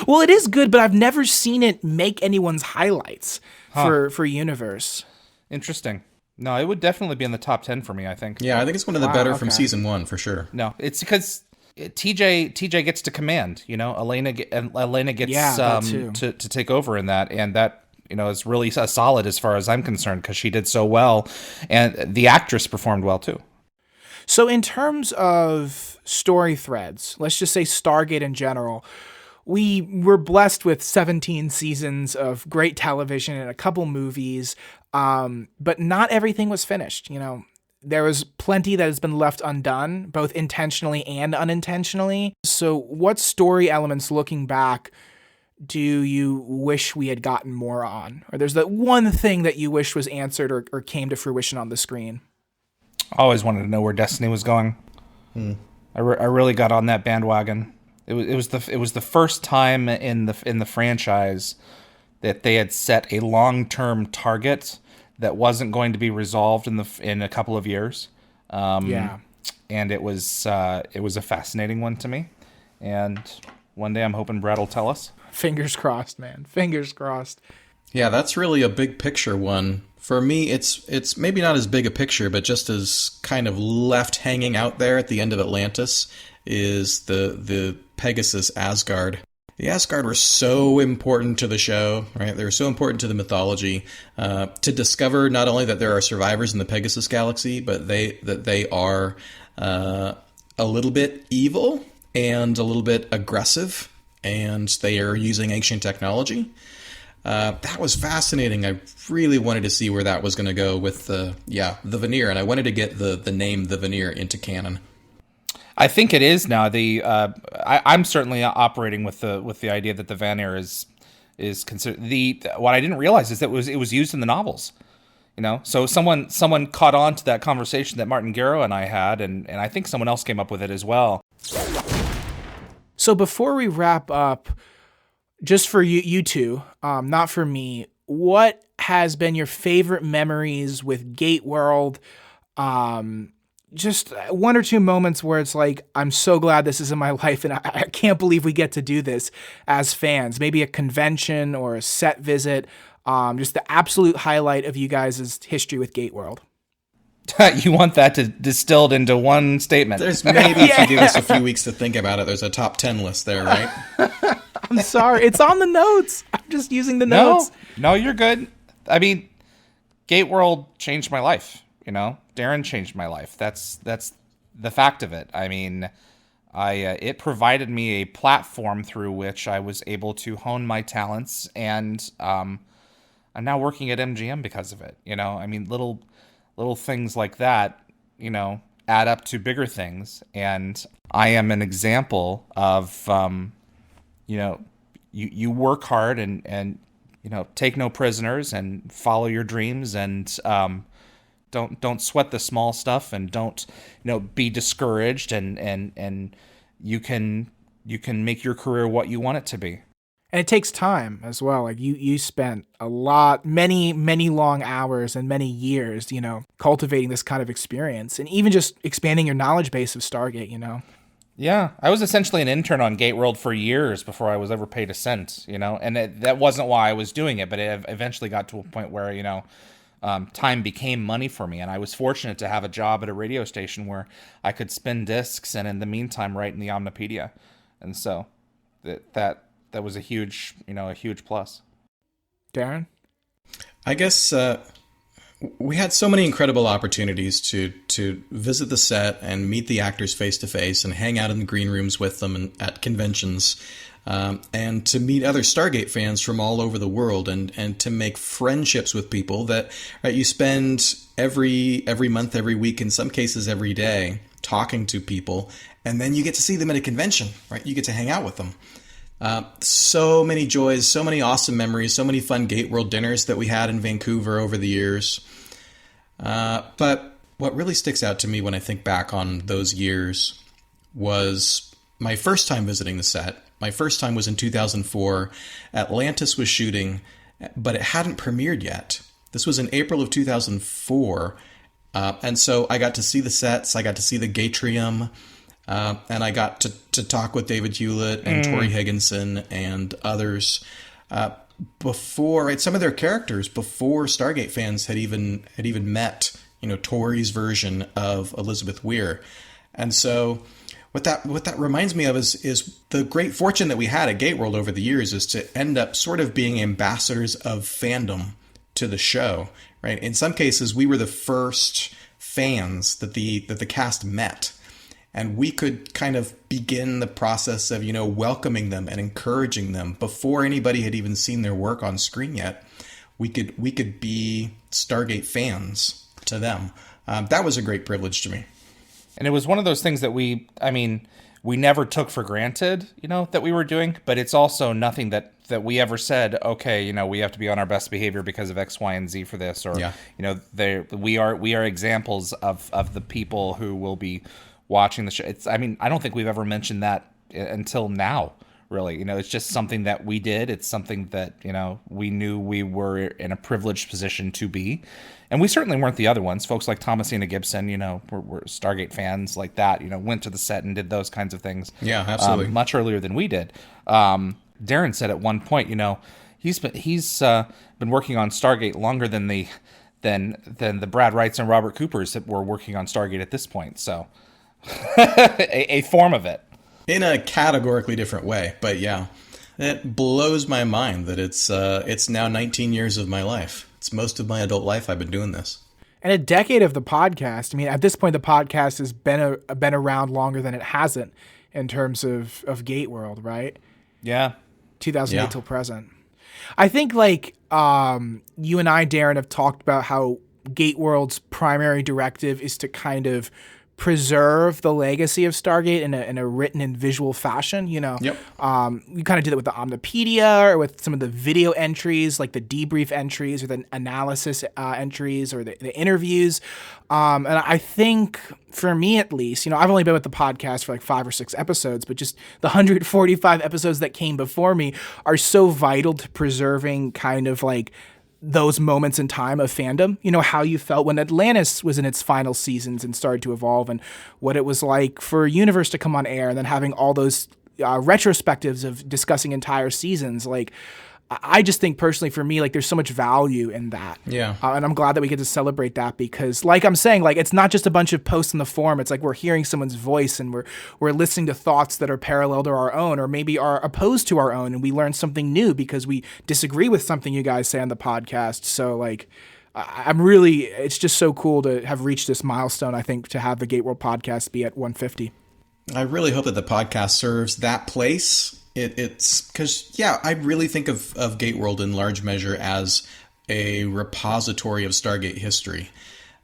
Well, it is good, but I've never seen it make anyone's highlights for Universe. Interesting. No, it would definitely be in the top 10 for me, I think. Yeah, I think it's one of the better from season 1 for sure. No, it's because TJ gets to command, Elena gets to take over in that, and that is really solid as far as I'm concerned, because she did so well, and the actress performed well too. So in terms of story threads, let's just say Stargate in general, we were blessed with 17 seasons of great television and a couple movies, but not everything was finished. There was plenty that has been left undone, both intentionally and unintentionally. So what story elements, looking back, do you wish we had gotten more on? Or there's that one thing that you wish was answered or came to fruition on the screen? I always wanted to know where Destiny was going. I really got on that bandwagon. It was the first time in the franchise that they had set a long-term target that wasn't going to be resolved in a couple of years. And it was a fascinating one to me. And one day I'm hoping Brad will tell us. Fingers crossed, man. Fingers crossed. Yeah, that's really a big picture one. For me, it's maybe not as big a picture, but just as kind of left hanging out there at the end of Atlantis is the Pegasus Asgard. The Asgard were so important to the show, right? They were so important to the mythology, to discover not only that there are survivors in the Pegasus galaxy, but that they are a little bit evil and a little bit aggressive, and they are using ancient technology. That was fascinating. I really wanted to see where that was going to go with the Veneer, and I wanted to get the name the Veneer into canon. I think it is now. I'm certainly operating with the idea that the Veneer is considered what I didn't realize is that it was used in the novels. So someone caught on to that conversation that Martin Garrow and I had, and I think someone else came up with it as well. So before we wrap up, just for you two, not for me, what has been your favorite memories with GateWorld? Just one or two moments where it's like, I'm so glad this is in my life, and I can't believe we get to do this as fans. Maybe a convention or a set visit. Just the absolute highlight of you guys' history with GateWorld. You want that distilled into one statement. There's maybe, if you give us a few weeks to think about it, there's a top 10 list there, right? I'm sorry. It's on the notes. I'm just using the notes. No, you're good. I mean, GateWorld changed my life, Darren changed my life. That's the fact of it. I mean, it provided me a platform through which I was able to hone my talents, and I'm now working at MGM because of it. I mean, little things like that, add up to bigger things. And I am an example of, you work hard and take no prisoners and follow your dreams, and don't sweat the small stuff, and don't be discouraged, and you can make your career what you want it to be. And it takes time as well. Like you spent many long hours and many years, cultivating this kind of experience, and even just expanding your knowledge base of Stargate, Yeah, I was essentially an intern on GateWorld for years before I was ever paid a cent, and that wasn't why I was doing it, but it eventually got to a point where, time became money for me, and I was fortunate to have a job at a radio station where I could spin discs and in the meantime write in the Omnipedia, and so that was a huge plus. Darren? I guess we had so many incredible opportunities to visit the set and meet the actors face to face and hang out in the green rooms with them and at conventions, and to meet other Stargate fans from all over the world, and to make friendships with people that you spend every month, every week, in some cases every day, talking to people, and then you get to see them at a convention, right? You get to hang out with them. So many joys, so many awesome memories, so many fun GateWorld dinners that we had in Vancouver over the years. But what really sticks out to me when I think back on those years was my first time visiting the set. My first time was in 2004. Atlantis was shooting, but it hadn't premiered yet. This was in April of 2004. And so I got to see the sets. I got to see the Gatrium. And I got to talk with David Hewlett and Tori Higginson and others before some of their characters before Stargate fans had even met Tori's version of Elizabeth Weir. And so what that reminds me of is the great fortune that we had at GateWorld over the years is to end up sort of being ambassadors of fandom to the show, right? In some cases, we were the first fans that the cast met. And we could kind of begin the process of, welcoming them and encouraging them before anybody had even seen their work on screen yet. We could be Stargate fans to them. That was a great privilege to me. And it was one of those things that we never took for granted, that we were doing. But it's also nothing that we ever said, okay, we have to be on our best behavior because of X, Y, and Z for this, or we are examples of the people who will be watching the show. I don't think we've ever mentioned that until now, really. It's just something that we did. It's something that, we knew we were in a privileged position to be. And we certainly weren't the other ones. Folks like Thomasina Gibson, were Stargate fans like that, went to the set and did those kinds of things. Yeah, absolutely. Much earlier than we did. Darren said at one point, he's been working on Stargate longer than the Brad Wrights and Robert Coopers that were working on Stargate at this point. So a form of it in a categorically different way, but yeah, it blows my mind that it's now 19 years of my life. It's most of my adult life I've been doing this, and a decade of the podcast. At this point, the podcast has been around longer than it hasn't in terms of GateWorld, right? Yeah, 2008 till present. I think you and I, Darren, have talked about how GateWorld's primary directive is to kind of preserve the legacy of Stargate in a written and visual fashion. Yep. We kind of did it with the Omnipedia, or with some of the video entries, like the debrief entries or the analysis entries or the interviews. And I think, for me at least, I've only been with the podcast for 5 or 6 episodes, but just the 145 episodes that came before me are so vital to preserving kind of those moments in time of fandom, how you felt when Atlantis was in its final seasons and started to evolve, and what it was like for Universe to come on air, and then having all those retrospectives of discussing entire seasons. I just think personally for me, like there's so much value in that. Yeah. And I'm glad that we get to celebrate that because like I'm saying, like it's not just a bunch of posts in the forum. It's like we're hearing someone's voice and we're listening to thoughts that are parallel to our own or maybe are opposed to our own. And we learn something new because we disagree with something you guys say on the podcast. So like, it's just so cool to have reached this milestone, I think, to have the GateWorld podcast be at 150. I really hope that the podcast serves that place. It's because, I really think of GateWorld in large measure as a repository of Stargate history.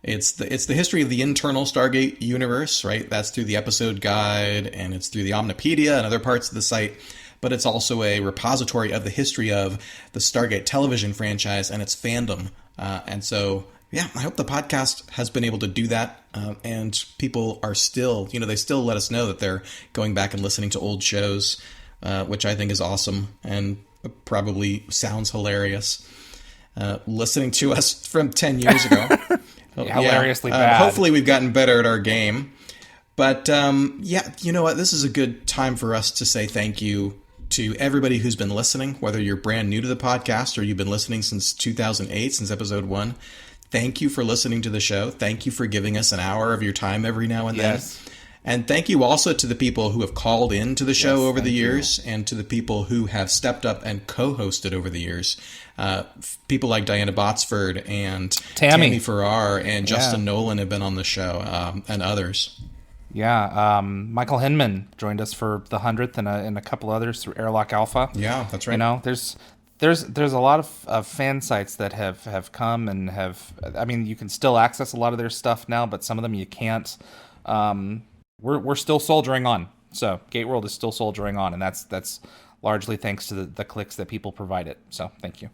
It's the history of the internal Stargate universe, right? That's through the episode guide, and it's through the Omnipedia and other parts of the site. But it's also a repository of the history of the Stargate television franchise and its fandom. And so, I hope the podcast has been able to do that. And people are still, they still let us know that they're going back and listening to old shows, which I think is awesome and probably sounds hilarious. Listening to us from 10 years ago. Hilariously bad. Hopefully we've gotten better at our game. But, you know what? This is a good time for us to say thank you to everybody who's been listening, whether you're brand new to the podcast or you've been listening since 2008, since episode 1. Thank you for listening to the show. Thank you for giving us an hour of your time every now and then. And thank you also to the people who have called in to the show over the years and to the people who have stepped up and co-hosted over the years. People like Diana Botsford and Tammy Farrar and Justin Nolan have been on the show, and others. Michael Hinman joined us for the 100th and a couple others through Airlock Alpha. Yeah, that's right. There's a lot of fan sites that have come and you can still access a lot of their stuff now, but some of them you can't. We're still soldiering on. So GateWorld is still soldiering on, and that's largely thanks to the clicks that people provide it. So thank you.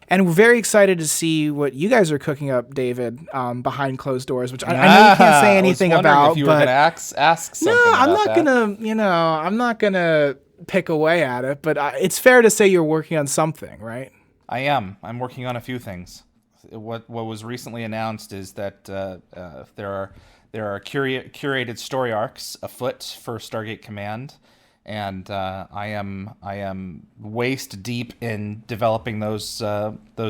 And we're very excited to see what you guys are cooking up, David, behind closed doors, which I know you can't say anything about. If you were going to ask something I'm not gonna pick away at it, but it's fair to say you're working on something, right? I am. I'm working on a few things. What was recently announced is that there are curated story arcs afoot for Stargate Command, and I am waist deep in developing those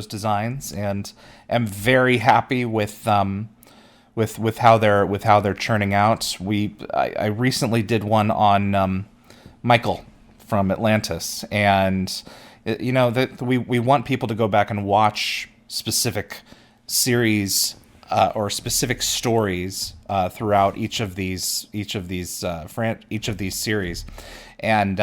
designs, and am very happy with how they're churning out. I recently did one on Michael from Atlantis, and we want people to go back and watch specific series or specific stories throughout each of these series, and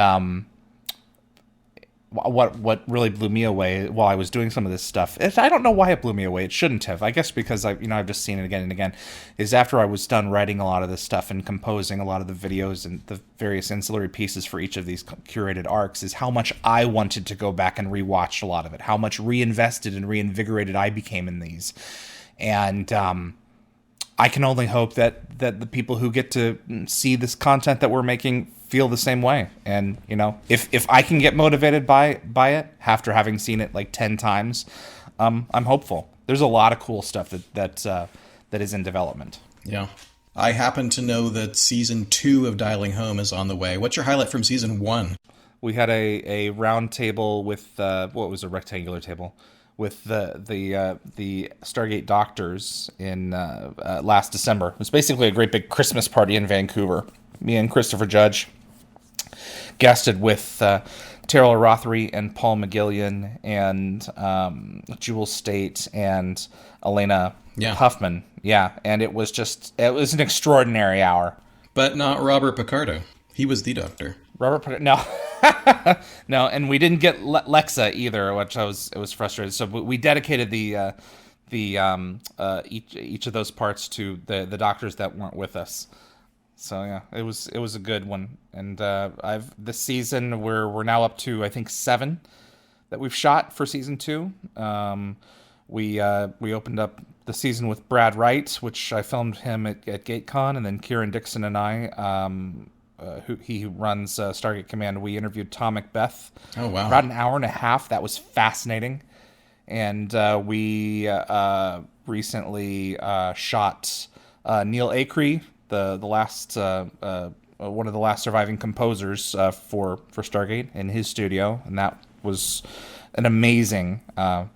what really blew me away while I was doing some of this stuff, I don't know why it blew me away. It shouldn't have. I guess because I've just seen it again and again. Is after I was done writing a lot of this stuff and composing a lot of the videos and the various ancillary pieces for each of these curated arcs, is how much I wanted to go back and rewatch a lot of it. How much reinvested and reinvigorated I became in these, and I can only hope that the people who get to see this content that we're making feel the same way. And if I can get motivated by it after having seen it like 10 times, I'm hopeful. There's a lot of cool stuff that is in development. Yeah. I happen to know that season 2 of Dialing Home is on the way. What's your highlight from season 1? We had a round table with what was a rectangular table with the Stargate doctors in last December. It was basically a great big Christmas party in Vancouver. Me and Christopher Judge guested with Terrell Rothery and Paul McGillian and Jewel State and Elena Huffman. Yeah, and it was an extraordinary hour. But not Robert Picardo. He was the doctor. No. No, and we didn't get Lexa either, which it was frustrated. So we dedicated the each of those parts to the doctors that weren't with us. So yeah, it was a good one. And this season we're now up to I think 7 that we've shot for season 2. We opened up the season with Brad Wright, which I filmed him at GateCon, and then Kieran Dixon and I, who runs Stargate Command, we interviewed Tom Macbeth. Oh wow! About an hour and a half. That was fascinating. And we recently shot Neil Acree, the last one of the last surviving composers for Stargate, in his studio, and that was an amazing hour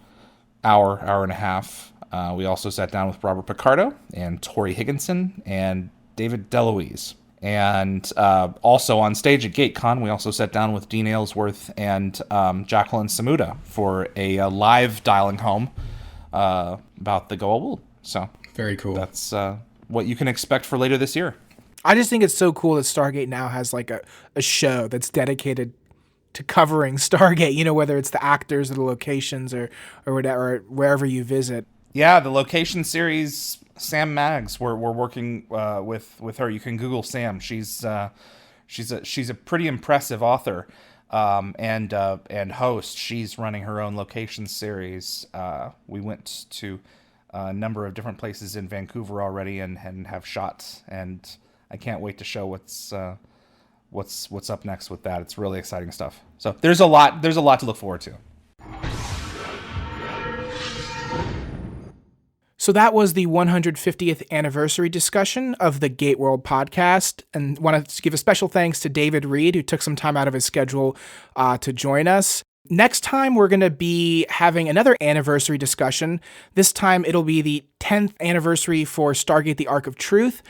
and a half. We also sat down with Robert Picardo and Tori Higginson and David DeLuise. And also on stage at GateCon, we also sat down with Dean Aylesworth and Jacqueline Samuda for a live dialing home about the GateWorld. So very cool. That's what you can expect for later this year. I just think it's so cool that Stargate now has like a show that's dedicated to covering Stargate, you know, whether it's the actors or the locations or whatever, or wherever you visit. Yeah, the location series, Sam Maggs, we're working with her. You can Google Sam. She's a pretty impressive author and host. She's running her own location series. We went to a number of different places in Vancouver already and have shot, and I can't wait to show what's up next with that. It's really exciting stuff. So there's a lot to look forward to. So that was the 150th anniversary discussion of the GateWorld podcast, and want to give a special thanks to David Reed, who took some time out of his schedule to join us. Next time, we're going to be having another anniversary discussion. This time, it'll be the 10th anniversary for Stargate: The Ark of Truth.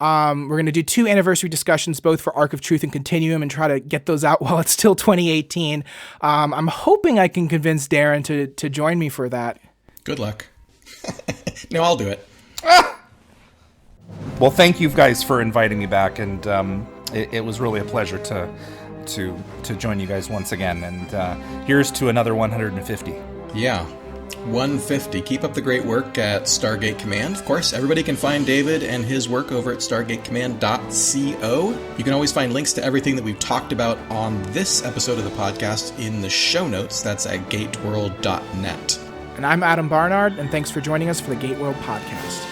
We're going to do 2 anniversary discussions, both for Ark of Truth and Continuum, and try to get those out while it's still 2018. I'm hoping I can convince Darren to join me for that. Good luck. No, I'll do it. Well, thank you guys for inviting me back, and it was really a pleasure to join you guys once again. And here's to another 150. Yeah, 150. Keep up the great work at Stargate Command. Of course, everybody can find David and his work over at stargatecommand.co. You can always find links to everything that we've talked about on this episode of the podcast in the show notes. That's at gateworld.net. And I'm Adam Barnard, and thanks for joining us for the GateWorld podcast.